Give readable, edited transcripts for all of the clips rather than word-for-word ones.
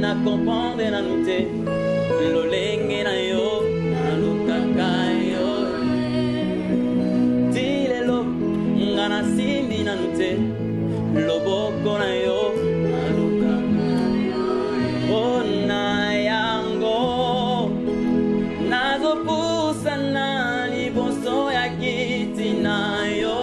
na comprendre na nute lolenge na yo na lukaka yo tilelo ngana simbi na nute loboko na yo na lukaka yo ona yango nazo pusana liboso ya kiti na yo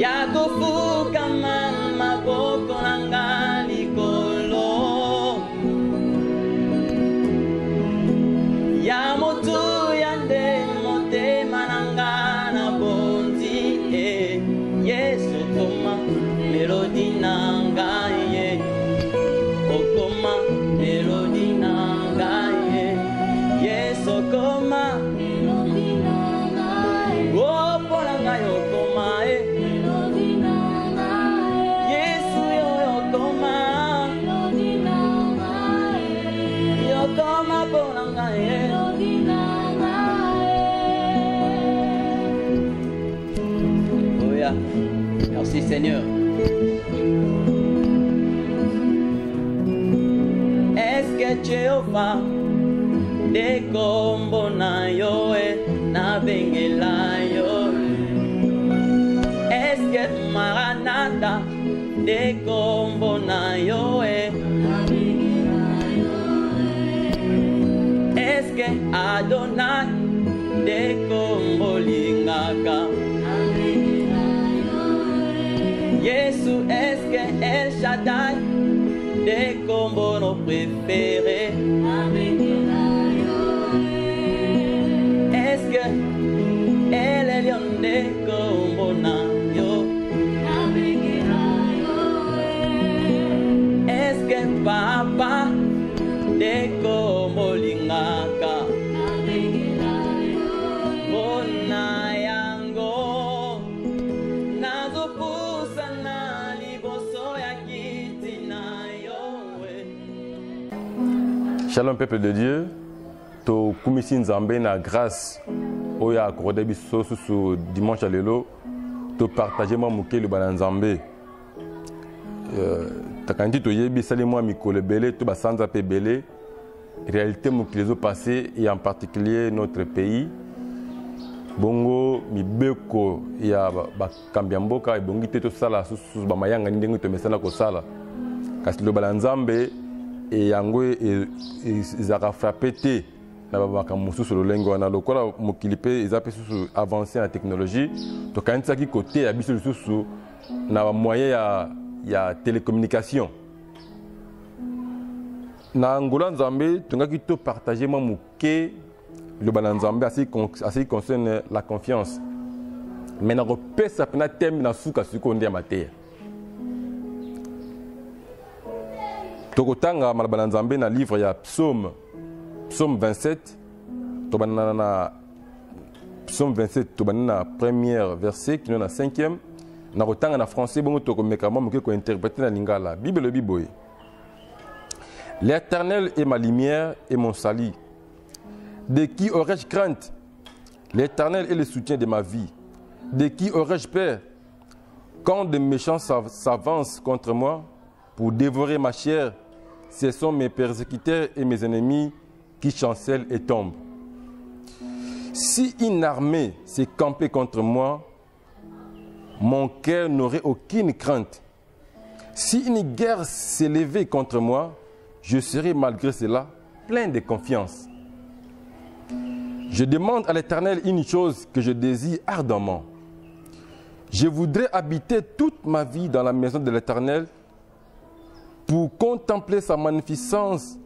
ya kufuka mama boko nanga likolo ya motu ya nde motema nanga na bondi yesu koma melodi nanga ye okoma melodi nanga ye yesu koma melodi nanga ye oh polanga yo koma Merci Seigneur. Est-ce que Jéhovah de combo na yo na bengela yo? Est-ce que Maranatha de combo na yo na bengela yo? Est-ce que Adonai de combo lingaka? Yesu, est-ce que El Shaddai des combos nos préférés? Est-ce que El Elion des combos na yo? Est-ce que Papa des combos lingaka? Shalom peuple de Dieu, to kumisi nzambe na grâce oya accordé biso sur dimanche à lelo to partager moi muke le bana nzambe takanti to yebi sali moi mikolo belé to basanza pe belé réalité mukilezo passé et en particulier notre pays bongo mibeko ya bakambia mboka ebongi te to sala susu ba mayanga ndenge to mesana ko sala kasi le bana nzambe et yango ezaka frappé te na babaka mosusu lolengo wana lokola mokili mpe eza mpe susu avancé na technologie tokanisaki kote ya biso lisusu na bamoyen ya télécommunication na ngola nzambe tongaki to partager mwa moke loba na nzambe asi concerne la confiance mais na kopesa mpena teme na suka sikoyo nde ya mateya tokotanga malabana nzambe na livre ya psaume 27 tobana na psaume 27 tobana na première verset kino na 5e na kotanga na français bongo tokomeka mwa moke kointerpréter na lingala bible biboye l'Éternel est ma lumière et mon salut. De qui aurais-je crainte? L'Éternel est le soutien de ma vie. De qui aurais-je peur? Quand des méchants s'avancent contre moi pour dévorer ma chair, ce sont mes persécuteurs et mes ennemis qui chancellent et tombent. Si une armée s'est campée contre moi, mon cœur n'aurait aucune crainte. Si une guerre s'est levée contre moi, je serai malgré cela plein de confiance. Je demande à l'Éternel une chose que je désire ardemment. Je voudrais habiter toute ma vie dans la maison de l'Éternel pour contempler sa magnificence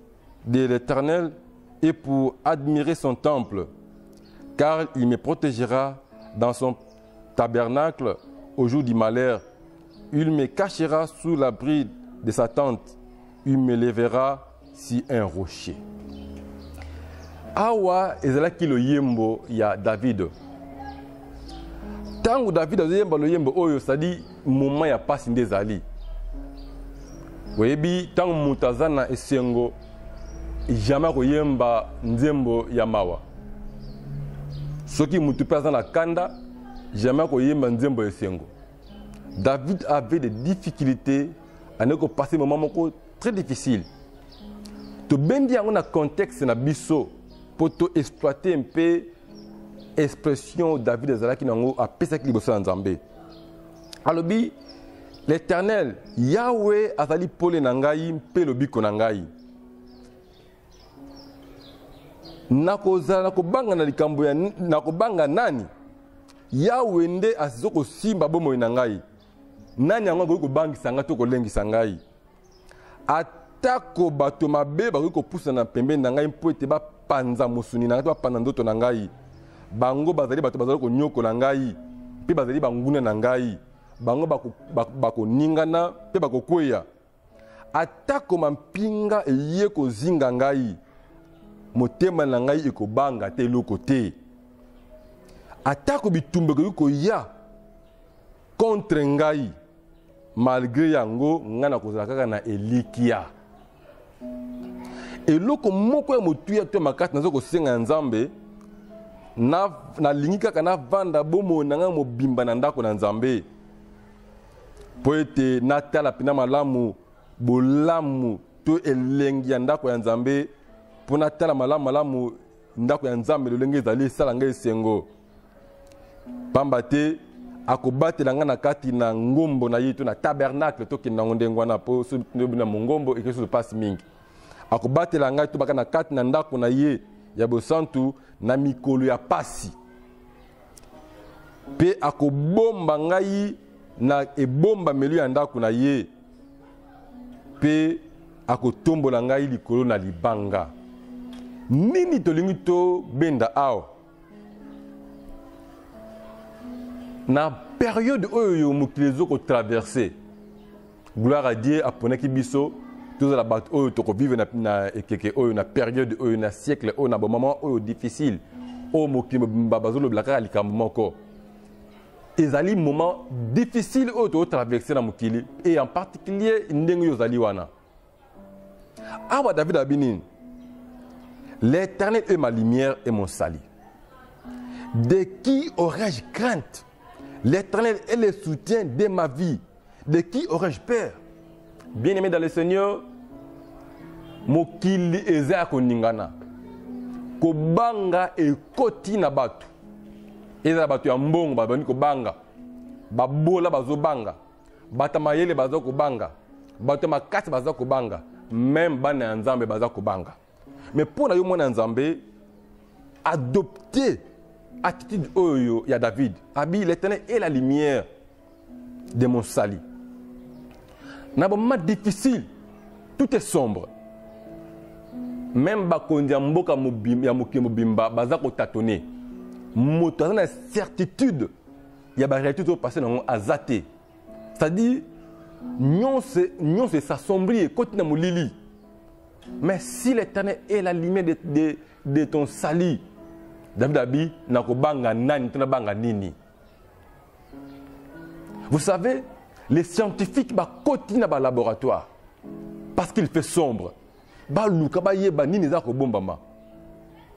de l'Éternel et pour admirer son temple, car il me protégera dans son tabernacle au jour du malheur. Il me cachera sous l'abri de sa tente. Il me lèvera sur un rocher. Awa ezalaki lo yembo ya David. Tangu David azemba lo yembo oyo sadi moment ya pasi ndezali. Webi tangu mutazana esengo jamais koyemba nzembo ya mawa. Soki mutu pesa na kanda jamais koyemba nzembo esengo. David avait des difficultés a passé un moment très difficile. Tu bien dit un contexte na biso pour exploiter un peu l'expression David Ezala qui a pesé qui bossa Nzambe. Alors l'Éternel Yahweh azali pole nangai mpe lobiko nangai. Nakozala nakobanga na likambo ya nakobanga nani? Yahweh nde azoko simba bomoi nangai. Nani yango ko bangisa nga to kolengisa ngai. Atako bato mabe ba ko pusa na pembe na ngai mpo ete ba panza musuni na ba panza ndoto na ngai. Bango bazali bato bazali ko nyoko na ngai. Pe bazali banguna na ngai. Bango bako ningana pe bako kweya. Atako mampinga eye ko zinga ngai. Motema na ngai ekobanga te loko te. Atako bitumbe ko ya contre ngai. Malgré yango ngana kozala kaka na elikia. Eloko moko ya motuya to makati nazo ko senga Nzambe na lingi kaka na vanda bomo nanga mobimba na ndako na Nzambe. Po ete natala pina malamu bolamu to elengi ya ndako ya Nzambe po natala malamu ndako ya Nzambe lolenge ezali sala ngai sengo. Pamba te akobatela nga na kati na ngombo na yitu na tabernacle to kinango ndengwana po so na mongombo ekeso passe mingi. Akobatela nga to baka na kati na ndako na ye ya bosantu na mikolo ya pasi. Pe akobomba ngai na ebomba melu ya ndako na ye. Pe akotombola ngai likolo na libanga. Nini tolingi to benda awa? Na période oyo mukilizo ko traverser. Gloire à Dieu apone ki biso tous la bat oyo to ko vivre na ekeke oyo na période oyo na siècle oyo na bon moment oyo difficile. O mukimo babazolo blaka likambo moko. Ezali moment difficile oyo to traverser na mukili et en particulier ndenge yo zali wana. Awa David abini. L'Éternel est ma lumière et mon salut. De qui aurais-je crainte? L'Éternel est le soutien de ma vie. De qui aurais-je peur? Bien-aimé dans le Seigneur, mokili eza koningana. Kobanga e koti na batu. Eza batu ya mbongo babani kobanga. Babola bazo banga. Bata mayele bazo kobanga. Bata makasi bazo kobanga. Même bana ya Nzambe bazo kobanga. Mais pour na yo mwana Nzambe adopter attitude oyo ya David. Abi l'Éternel est la lumière de mon salut. Na bon moment difficile, tout est sombre. Même bakondi ya mboka mobimba ya mobimba baza ko tâtonner. Moto na certitude ya ba réalité to passer na azate. C'est-à-dire nyon se s'assombrir côté na molili. Mais si l'Éternel est la lumière de ton salut, David abi nakobanga nani tona banga nini. Vous savez, les scientifiques ba koti na ba laboratoire parce qu'il fait sombre. Ba luka ba yeba nini za ko bombama.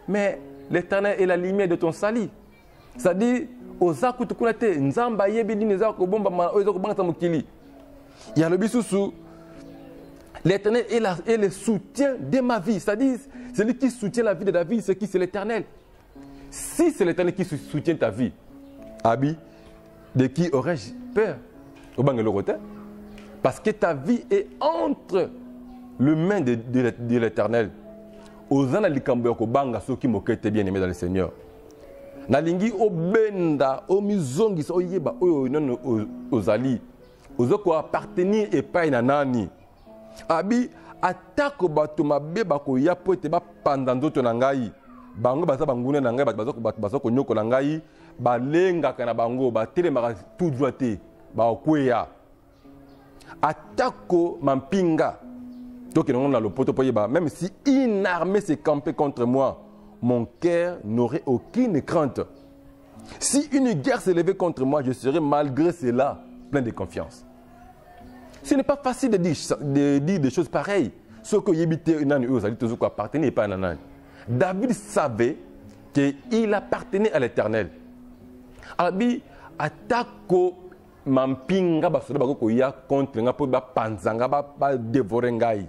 Mais l'Éternel est la lumière de ton salut. C'est-à-dire ozaku tukunate nzamba yebi nini za ko bombama ozo ko banga ta mokili. Il y a le bisusu. L'Éternel est le soutien de ma vie. C'est-à-dire, celui qui soutient la vie de David, c'est qui? C'est l'Éternel. Si c'est l'Éternel qui soutient ta vie, Abi, de qui aurais-je peur? Au bang le côté. Parce que ta vie est entre les mains de l'Éternel. Ozana likambo ko banga so ki mokete bien aimé dans le Seigneur. Nalingi obenda o mizongi so yeba oyo non ozali. Ozoko appartenir et pas na nani. Abi atako bato mabe bako ya po ete ba panda ndoto na ngai. Bango baza banguna na ngai baza ko nyoko na ngai balenga kana bango ba telemaka tout droité ba kweya. Atako mampinga toki na lopoto po yeba même si une armée s'est campée contre moi, mon cœur n'aurait aucune crainte. Si une guerre s'est levée contre moi, je serai malgré cela plein de confiance. Ce n'est pas facile de dire des choses pareilles. Ce que Yébité appartenait pas à Nanan. David savait qu'il appartenait à l'Éternel. Abi atako mampinga basoda bakoya contre nga po bapanzanga ba dévorer ngai.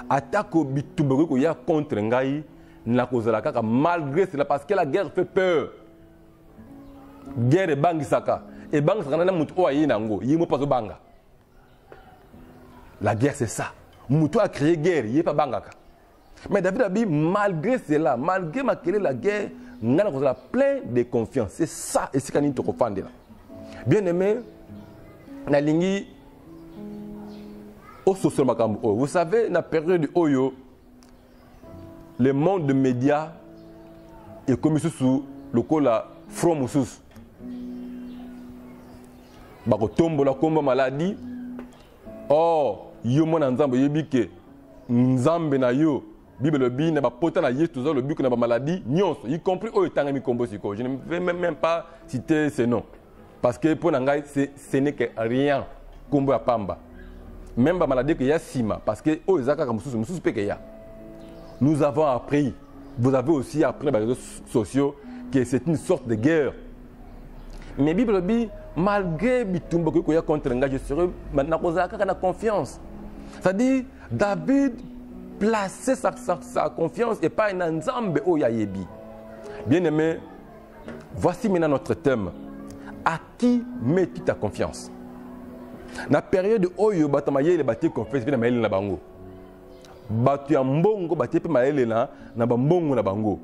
Atako bitumba koya contre ngai na kozala kaka malgré cela parce que la guerre fait peur. Guerre bangisaka et bangisaka na mutu o ayi nango yimo pazo banga. La guerre c'est ça. Mutu a créé guerre, yé pas bangaka. Mais David a dit malgré cela, malgré ma la guerre, nous avons plein de confiance. C'est ça et c'est ce qu'on a fait. Bien aimé, vous savez, dans la période de Oyo, le monde des médias est comme sous le col From Moussous. Bakotombo la combo maladie. Oh, yo mon nzambe yebike nzambe na yo Bible bi na ba pota na Yesu toujours le but na ba maladie nyonso y compris o etanga mi kombo siko. Je ne vais même pas citer ces noms parce que pour ngai ce n'est que rien kombo ya pamba. Même ba maladie que ya sima parce que o ezaka comme sous pe que ya. Nous avons appris, vous avez aussi appris dans les réseaux sociaux que c'est une sorte de guerre. Mais Bible bi malgré bitumba ko ya contre ngai je serai maintenant kozaka na confiance. C'est-à-dire David placer sa confiance et pas un nzambe o yayebi. Bien aimé, voici maintenant notre thème. À qui mets-tu ta confiance? Na période oyo batamaye le bati confiance na maele na bango. Batu ya mbongo bati pe maele na mbongo na bango.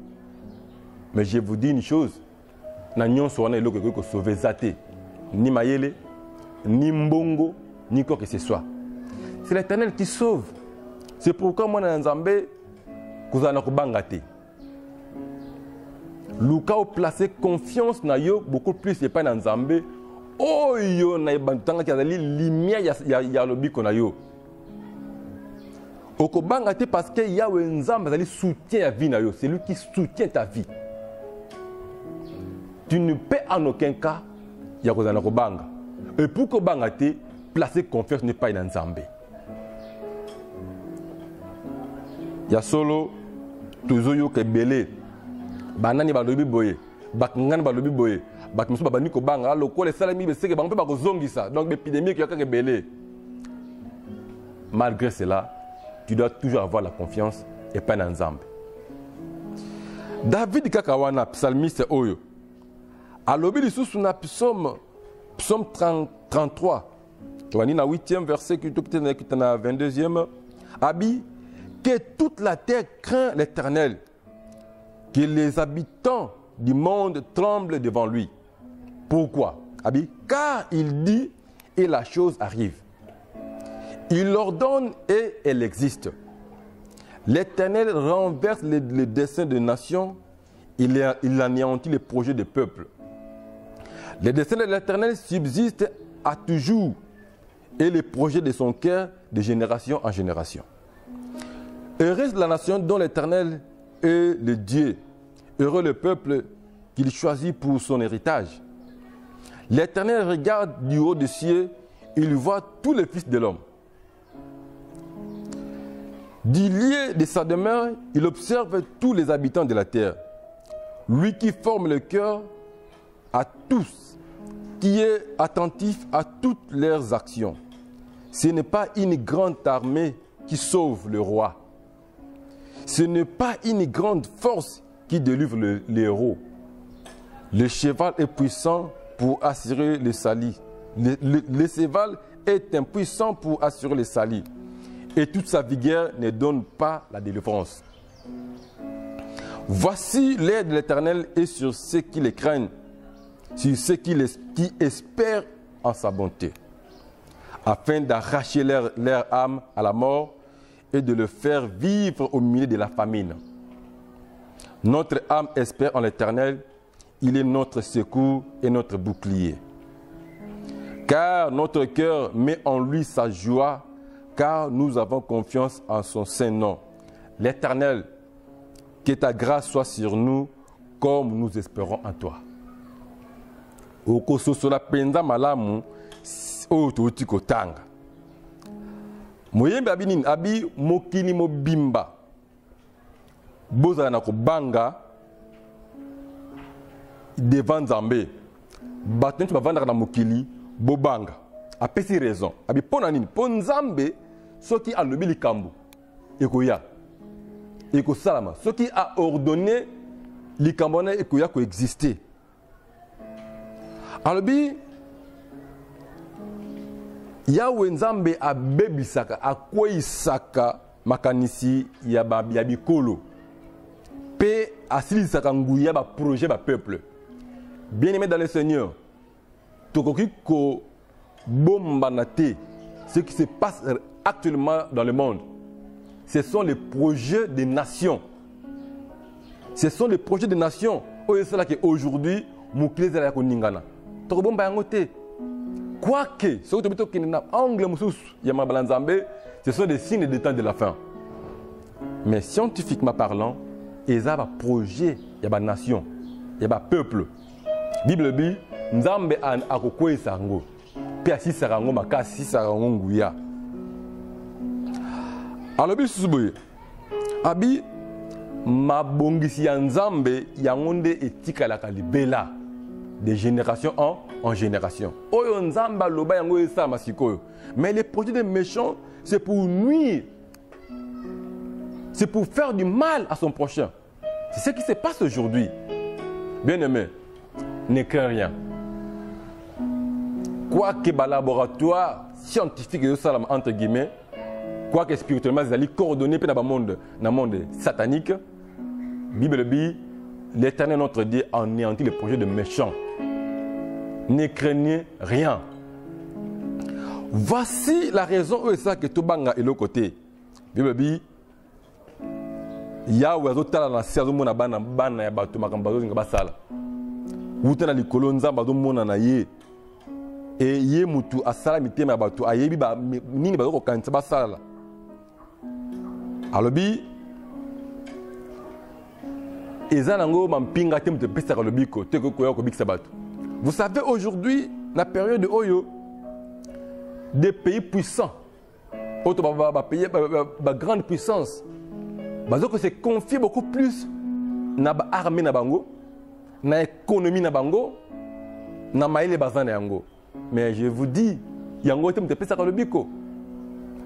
Mais je vous dis une chose, na nyonso wana eloko ko sauver zate. Ni maele, ni mbongo, ni quoi que ce soit. C'est l'Éternel qui sauve. C'est pourquoi moi dans Nzambe kozana ko bangate. Luka o placer confiance na yo beaucoup plus et pas dans Nzambe. Oh yo na ibantanga ki azali lumière ya lobiko na yo. Oko bangate parce que Yahweh Nzambe azali soutient la vie na yo, c'est lui qui soutient ta vie. Tu ne peux en aucun cas ya kozana ko banga. Et pour ko bangate, placer confiance n'est pas dans Nzambe. Ya solo tozoyo ke belé banani balobi boye bakngani balobi boye bakmiso babani ko banga loko le salami be seke bango pe bakozongisa donc l'épidémie qui yaka ke belé. Malgré cela, tu dois toujours avoir la confiance et pas dans Nzambe. David kakawana psalmiste oyo alobi lisusu na psaume 33 towani na 8e verset qui na 22e abi que toute la terre craint l'Éternel, que les habitants du monde tremblent devant lui. Pourquoi? Car il dit et la chose arrive. Il ordonne et elle existe. L'Éternel renverse les desseins des nations, il anéantit les projets des peuples. Les desseins de l'Éternel subsistent à toujours et les projets de son cœur de génération en génération. Heureuse la nation dont l'Éternel est le Dieu. Heureux le peuple qu'il choisit pour son héritage. L'Éternel regarde du haut des cieux, il voit tous les fils de l'homme. Du lieu de sa demeure, il observe tous les habitants de la terre. Lui qui forme le cœur à tous, qui est attentif à toutes leurs actions. Ce n'est pas une grande armée qui sauve le roi. Ce n'est pas une grande force qui délivre le héros. Le cheval est puissant pour assurer le salut. Le cheval est impuissant pour assurer le salut. Et toute sa vigueur ne donne pas la délivrance. Voici l'aide de l'Éternel est sur ceux qui le craignent, sur ceux qui espèrent en sa bonté, afin d'arracher leur âme à la mort et de le faire vivre au milieu de la famine. Notre âme espère en l'Éternel, il est notre secours et notre bouclier. Car notre cœur met en lui sa joie, car nous avons confiance en son saint nom. L'Éternel, que ta grâce soit sur nous, comme nous espérons en toi. Okososola penza malamu otuti kotanga. Moyembe abinini abi mokili mobimba bozala na kobanga devant Nzambe bato nti bavandaka na mokili bobanga apesi raison abi pona nini po nzambe soki alobi likambo ekoya ekosalama soki a ordonné likambo wana ekoya koexister alobi Yawe nzambe abebisaka akweyisaka makanisi ya bikolo pe asilisaka nguya ba projet ba peuple. Bien-aimé dans le Seigneur, tokoki ko bombanate ce qui se passe actuellement dans le monde. Ce sont les projets des nations. Ce sont les projets des nations. Aujourd'hui, mukile zala ko ningana. Tokobomba yango te. Quoique, ce sont des signes des temps de la fin. Mais scientifiquement parlant, il y a un projet, il y a une nation, il y a un peuple. La Bible dit, Nzambe a kokwe sango, pe asi sarango makasi sarango nguya. Alors bisuboye, abi mabongisi ya Nzambe yangonde etika la kalibela de génération en génération. Oyo Nzamba loba yango esa masikoyo. Mais les projets des méchants, c'est pour nuire. C'est pour faire du mal à son prochain. C'est ce qui se passe aujourd'hui. Bien-aimé, ne crains rien. Quoique le laboratoire scientifique entre guillemets, quoique spirituellement, ils allaient coordonner dans le monde satanique, la Bible dit, l'Éternel notre Dieu anéantit les projets de méchants. Ne craignez rien. Voici la raison où ça que Tobanga est le côté. Bible dit Yahweh azotala na saison mona bana ya bato makambazo zinga basala. Wutana likolo nzamba zo mona na ye. Et ye mutu asala mitema ya bato ayebi ba nini bazoko kanisa basala. Alobi ezanango mampinga te mutu pesa ka lobiko te ko koya ko bikisa bato. Vous savez, aujourd'hui, la période Oyo, des pays puissants, pays grande puissance, que c'est confié beaucoup plus à l'armée, à l'économie, à l'économie. Mais je vous dis, il y a un peu de ça dans le bico.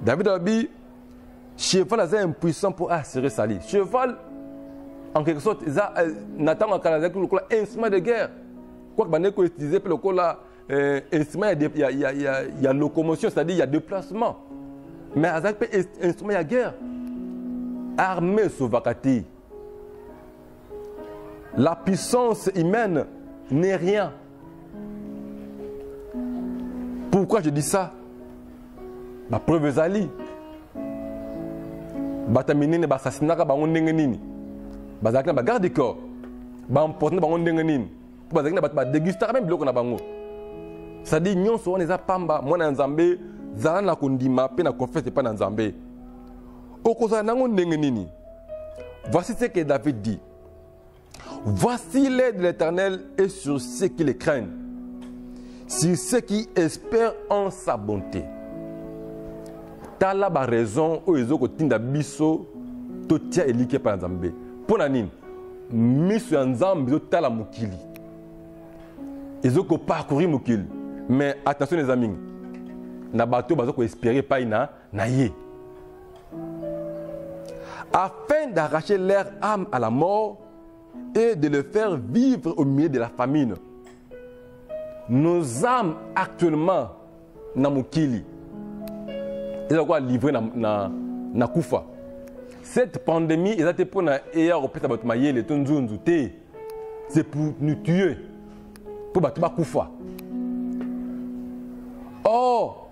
David a dit, cheval est impuissant pour assurer sa vie. Cheval, en quelque sorte, Nathan a un instrument de guerre. Quoi que vous utilisez pour le instrument, il y a locomotion, c'est-à-dire il y a déplacement. Mais avec instrument, il y a guerre. Armée sauvacati. La puissance humaine n'est rien. Pourquoi je dis ça? La preuve est ali. Bataminine bassassinaka bango ndenge nini. Bazakina ba garde corps. Ba emporter bango ndenge nini. Ba déguster même biloko na bango. Ça dit nyonso on eza pamba mona nzambe zala na kondima pe na confesse pas na nzambe. Okozala nango ndenge nini. Voici ce que David dit. Voici l'aide de l'Éternel est sur ceux qui le craignent, sur ceux qui espèrent en sa bonté. Tala ba raison o ezoko tinda biso to tia elike pa nzambe. Pona nini? Miso ya nzambe zo tala mukili. Ezoko parcourir mukili. Mais attention les amis. Na bato bazoko espérer pa ina na ye. Afin d'arracher leur âme à la mort et de le faire vivre au milieu de la famine. Nos âmes actuellement na mukili. Ils ont livré na kufa. Cette pandémie, ils ont été pour na eya repéter battu maye le tonzunzu te. C'est pour nous tuer. Pour battu ba kufa. Or,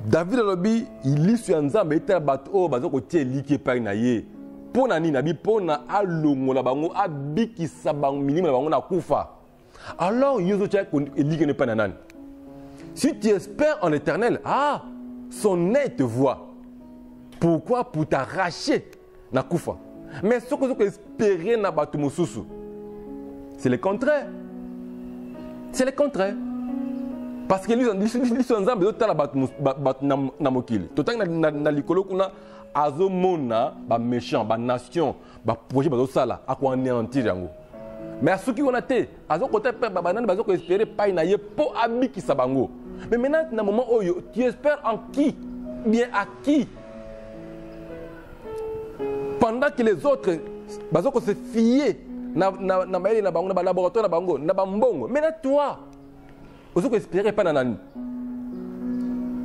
David Alobi, il lit sur Nzambe et tel battu oh bazoko tie liké par na ye. Pour na ni na bi pour na alongo na bango abiki sabang milima na bango na kufa. Alors, yozo tia liké ne pas nanan. Si tu espères en l'Éternel, ah, son œil te voit. Pourquoi? Pour t'arracher na kufa. Mais ce que tu espérer na batu mususu, c'est le contraire. C'est le contraire. Parce que lui son nzambe zo tala batu na mokili. Totanga na likolo kuna azomona ba méchant, ba nation, ba projet ba zo sala akwa anéantir yango. Mais à ceux qui ont été, à ceux qui ont espéré, pas une pour habiter qui sabango. Mais maintenant, dans le moment où tu espères en qui? Bien à qui? Pendant que les autres, ils se fient dans le laboratoire, maintenant toi, tu n'espères pas dans.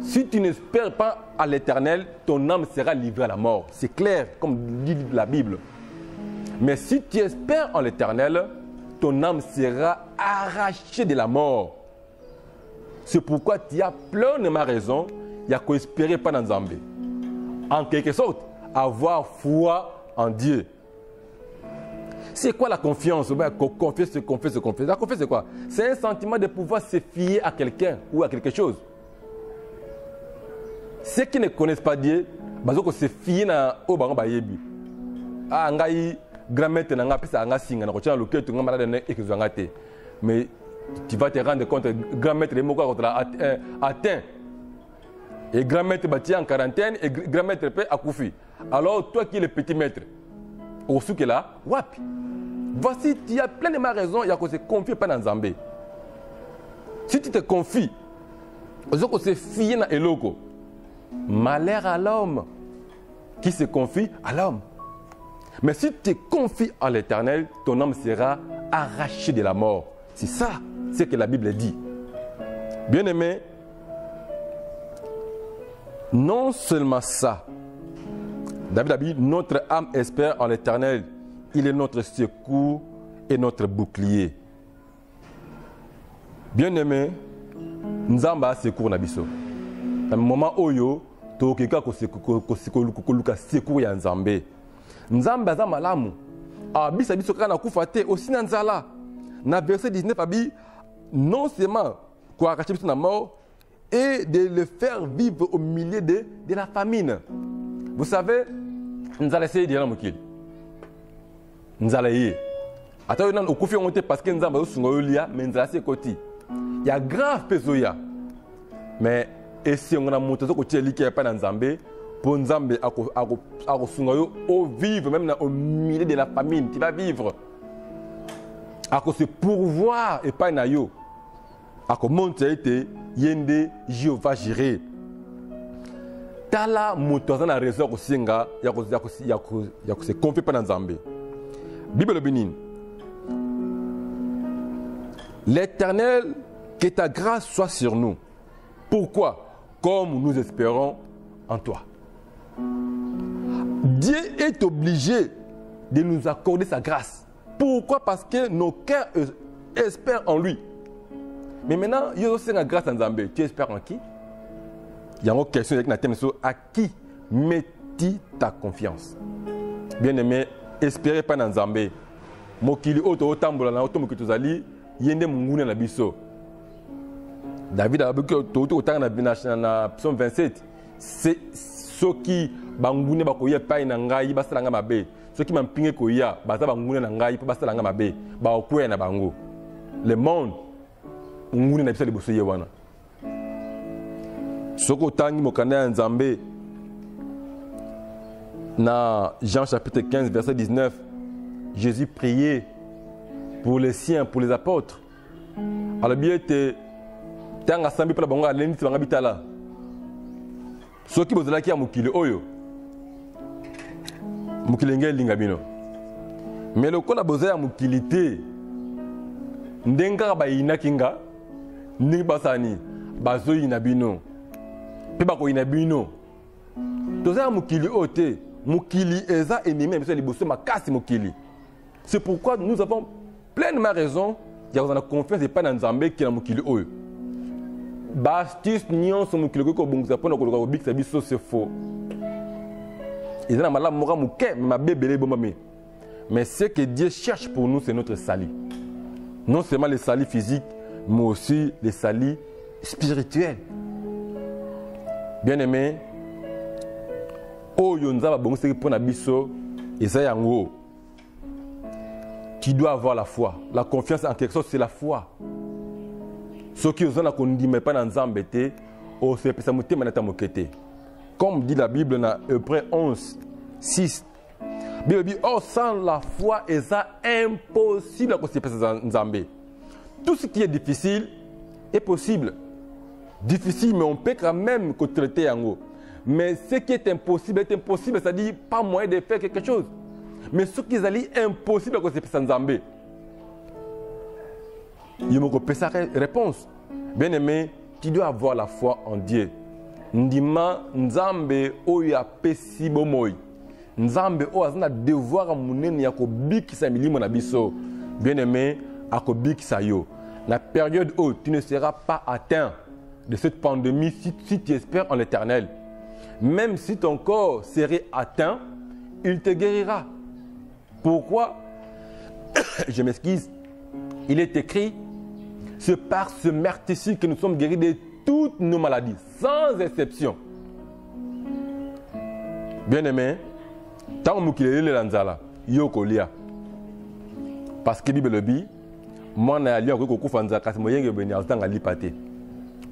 Si tu n'espères pas à l'éternel, ton âme sera livrée à la mort. C'est clair, comme dit la Bible. Mais si tu espères en l'éternel, ton âme sera arrachée de la mort. C'est pourquoi tu as pleinement raison, il n'y a qu'à espérer pas dans Zambé. En quelque sorte, avoir foi en Dieu. C'est quoi la confiance? Confiance. La confiance, c'est quoi? C'est un sentiment de pouvoir se fier à quelqu'un ou à quelque chose. Ceux qui ne connaissent pas Dieu, ils se fient à Obangabayebi. Ah, ngai grand-mère nanga pesa nga singa na kotia loketo nga malade na ekizwangate. Mais tu vas te rendre compte grand-mère les mots atteint. Et grand-mère bâti en quarantaine et grand-mère peut accoufi. Alors toi qui es le petit maître, au souk là, wapi. Voici, tu as pleinement raison, il y a qu'on se confie pas dans Zambé. Si tu te confies, on se fie dans Eloko. Malheur à l'homme qui se confie à l'homme. Mais si tu te confies à l'Éternel, ton âme sera arrachée de la mort. C'est ça, ce que la Bible dit. Bien-aimé, non seulement ça, David a dit, notre âme espère en l'Éternel. Il est notre secours et notre bouclier. Bien-aimé, nous avons un secours na biso. Dans le moment où tu as secours ya Nzambe. Nzambe aza malamu. Abisa biso kana kufate aussi na nzala. Na verset 19 abi non seulement quoi arracher biso na mort et de le faire vivre au milieu de la famine. Vous savez, nzala essayer de mokili. Nzala yé. Ata yon okufi on parce que nzamba yo sungo yo lia mais nzala c'est koti. Il y a grave pesoya. Mais et si on a monté ce côté qui est pas dans Nzambé, pour Nzambé à vivre même au milieu de la famine, tu vas vivre. À cause de pourvoir et pas nayo. À cause monter été yende Jéhovah Jireh. Tala moto na raison ko singa ya ko se confie pas dans Nzambé. Bible bénine. L'Éternel, que ta grâce soit sur nous. Pourquoi? Comme nous espérons en toi. Dieu est obligé de nous accorder sa grâce. Pourquoi? Parce que nos cœurs espèrent en lui. Mais maintenant, il y a aussi la grâce en Zambé. Tu espères en qui? Il y a une question avec Nathan. À qui mets-tu ta confiance? Bien-aimé, espérez pas dans Zambé. Mokili oto tambola na oto mokitozali yende mungune na biso. David a dit que dans Psaume 27, c'est ceux qui bangune bakoya pa na ngai basalanga mabe. Ceux qui m'ampinge koya baza bangune na ngai pa basalanga mabe. Ba okuya na bango. Le monde ngune na bisa liboso ye wana. Soko tangi mokanda Nzambe na Jean chapitre 15 verset 19, Jésus priait pour les siens, pour les apôtres. Alors bien était tanga sambi pala bango aleni tibanga bitala. Soki bozalaki ya mukili oyo. Mukili ngeli linga bino. Mais lokola bozaya mukilité ndenga ba ina kinga ndingi basani bazoyi na bino. Pe bako ina bino. Tozaya mukili ote, mukili eza ennemi mais liboso makasi mukili. C'est pourquoi nous avons pleinement raison de avoir confiance et pas dans Nzambe qui est dans mukili oyo. Bastis nion so mukili ko bongisa pona ko ko bikisa biso c'est faux. Ils ont malade mora muke ma bébé bomami. Mais ce que Dieu cherche pour nous c'est notre salut. Non seulement le salut physique mais aussi le salut spirituel. Bien-aimé, oyo nzaba bongisa pona biso eza yango. Tu dois avoir la foi. La confiance en quelque chose c'est la foi. Ceux qui osent la condamner pas dans Nzambe te, o se pesa mutema na tamokete. Comme dit la Bible dans Hébreux 11, 6. Bible dit, oh, sans la foi, c'est impossible à se passer Nzambé. Tout ce qui est difficile est possible. Difficile, mais on peut quand même traiter en haut. Mais ce qui est impossible, c'est-à-dire pas moyen de faire quelque chose. Mais ce qui est impossible à se passer Nzambé. Il me repère sa réponse. Bien aimé, tu dois avoir la foi en Dieu. Ndima Nzambe oya pesi bomoy. Nzambe o azana devoir munene yako bikisa milimo na biso. Bien aimé, ako bikisa yo. La période où tu ne seras pas atteint de cette pandémie si tu espères en l'Éternel. Même si ton corps serait atteint, il te guérira. Pourquoi? Je m'excuse. Il est écrit, c'est par ce meurtre-ci que nous sommes guéris de toutes nos maladies, sans exception. Bien-aimé, tant que le lanzala, yokolia. Parce que Bible le dit, moi na ali ko ko fanza kasi moyenge beni azanga lipate.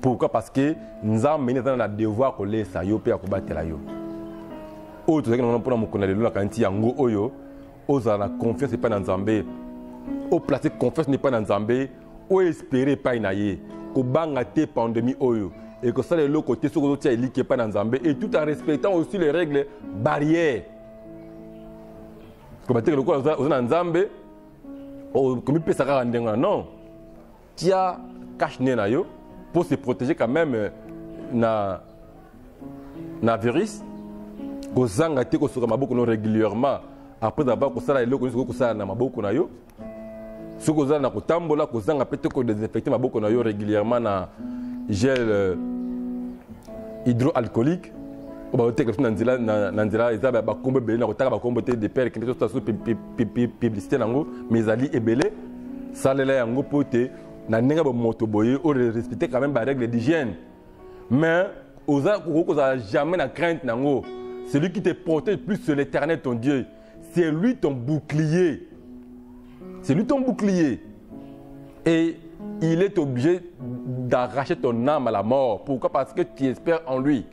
Pourquoi? Parce que nous avons un devoir de laisser yo pe akobatela yo. Autre que nous pour nous connaître le kanti yango oyo, oza la confiance pas dans Nzambe. Au placer confiance n'est pas dans Nzambe, au espérer pas inaye. Ko banga te pandémie oyo et que ça le côté sur le tia qui pas dans Nzambe et tout en respectant aussi les règles barrières. Ko battre le ko dans Nzambe, comme il peut ça rendre non. Tia cache na yo pour se protéger quand même na virus. Ko zanga te ko soka maboko no régulièrement après d'abord ko sala eloko ko sala na maboko na yo. Si vous avez un tambola, vous avez peut-être désinfecter maboko na yo régulièrement na gel hydroalcoolique. Vous avez peut-être nanzila nanzila ils avaient ba kombe belé na kotaka ba kombe te de père qui ne sont pas publicité nango mais ali ebelé ça les yango pote na nenga ba moto boye ou respecter quand même ba règles d'hygiène. Mais vous avez jamais na crainte nango. Celui qui te protège plus c'est l'Éternel ton Dieu. C'est lui ton bouclier. C'est lui ton bouclier. Et il est obligé d'arracher ton âme à la mort. Pourquoi? Parce que tu espères en lui.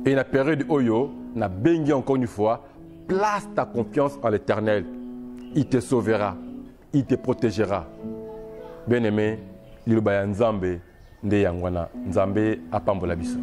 Et la période Oyo, n'a béni encore une fois, place ta confiance en l'Éternel. Il te sauvera. Il te protégera. Bien-aimé, l'Ilubaya Nzambe, Nde Yangwana, Nzambe apambola biso.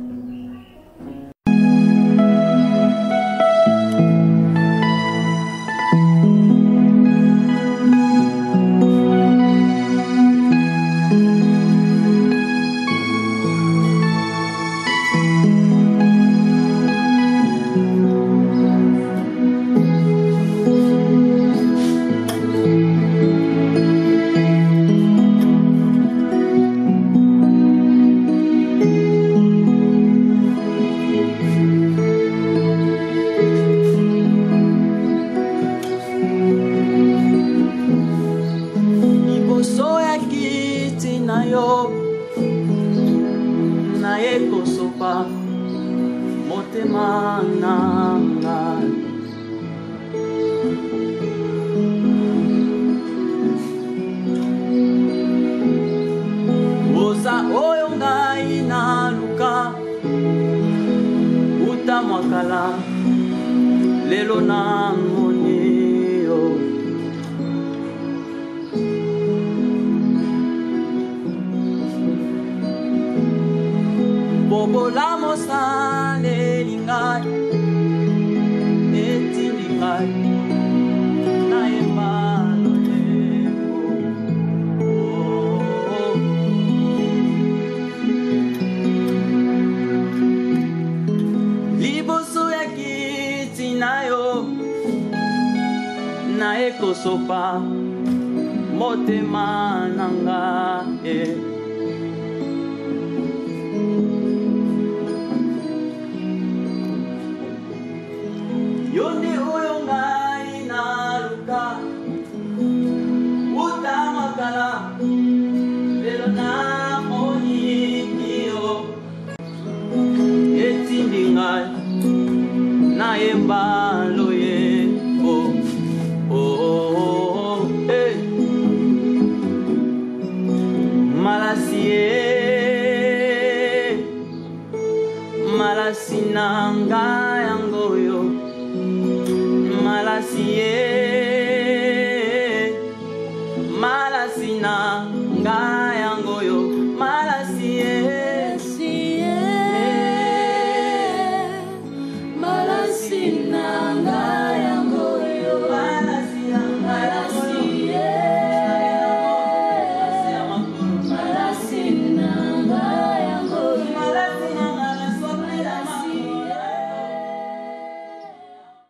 Lelo na monio Bobo la mosa le lingai Eti lingai Na emba no Liboso ya kiti nayo Na eko sopa Motema nanga Yonde oyo ngai na luka Utamakala Lelo na monikio Etindi ngai Na emba loye Malasinanga yangoyo malasina ngayangoyo malasina